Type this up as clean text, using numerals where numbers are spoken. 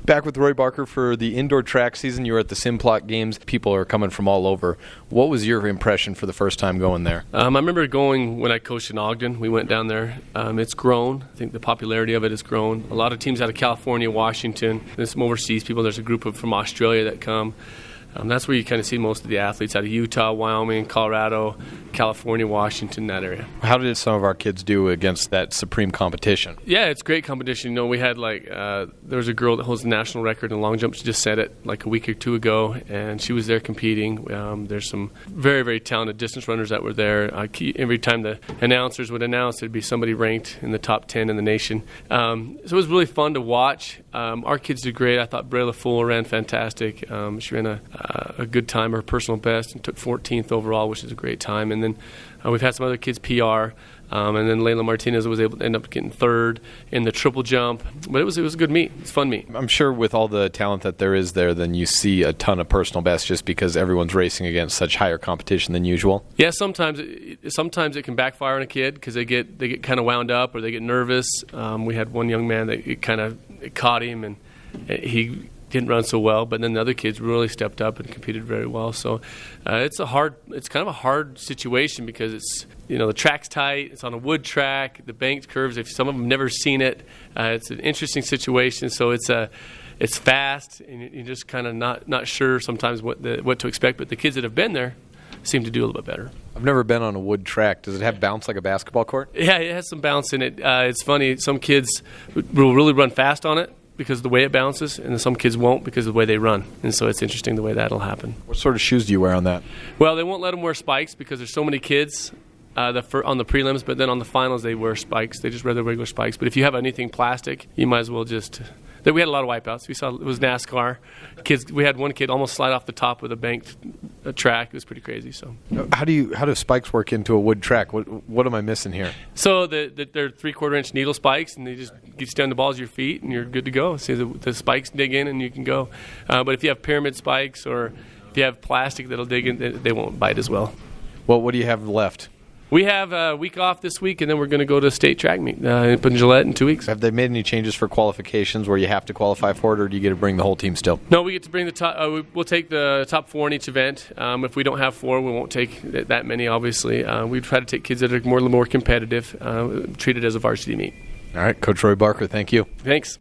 Back with Roy Barker for the indoor track season. You were at the Simplot Games. People are coming from all over. What was your impression for the first time going there? I remember going when I coached in Ogden. We went down there. It's grown. I think the popularity of it has grown. A lot of teams out of California, Washington, there's some overseas people. There's a group from Australia that come. That's where you kind of see most of the athletes out of Utah, Wyoming, Colorado, California, Washington, that area. How did some of our kids do against that supreme competition? Yeah, it's great competition. You know, we had there was a girl that holds the national record in long jump. She just set it like a week or two ago, and she was there competing. There's some very, very talented distance runners that were there. Every time the announcers would announce, there'd be somebody ranked in the top 10 in the nation. So it was really fun to watch. Our kids did great. I thought Brayla Full ran fantastic. She ran a good time, her personal best, and took 14th overall, which is a great time. And then we've had some other kids PR, and then Layla Martinez was able to end up getting third in the triple jump. But it was a good meet. It's a fun meet. I'm sure with all the talent that there is there, then you see a ton of personal bests just because everyone's racing against such higher competition than usual. Yeah, sometimes it can backfire on a kid because they get kind of wound up or they get nervous. We had one young man that it caught him, and he didn't run so well, but then the other kids really stepped up and competed very well. So it's kind of a hard situation because it's, the track's tight, it's on a wood track, the banked curves, if some of them never seen it, it's an interesting situation. So it's fast, and you're just kind of not sure sometimes what to expect, but the kids that have been there seem to do a little bit better. I've never been on a wood track. Does it have bounce like a basketball court? Yeah, it has some bounce in it. It's funny, some kids will really run fast on it because of the way it bounces, and some kids won't because of the way they run. And so it's interesting the way that'll happen. What sort of shoes do you wear on that? Well, they won't let them wear spikes because there's so many kids on the prelims, but then on the finals they wear spikes. They just wear the regular spikes. But if you have anything plastic, you might as well just... We had a lot of wipeouts. We saw it was NASCAR. We had one kid almost slide off the top with a banked track. It was pretty crazy. So, how do spikes work into a wood track? What am I missing here? So they're 3/4 inch needle spikes, and they just get you down the balls of your feet, and you're good to go. So the spikes dig in, and you can go. But if you have pyramid spikes or if you have plastic that'll dig in, they won't bite as well. Well, what do you have left? We have a week off this week, and then we're going to go to a state track meet up in Gillette in 2 weeks. Have they made any changes for qualifications where you have to qualify for it, or do you get to bring the whole team still? No, we get to bring the top. We'll take the top 4 in each event. If we don't have 4, we won't take that many, obviously. We try to take kids that are more competitive, treated as a varsity meet. All right, Coach Roy Barker, thank you. Thanks.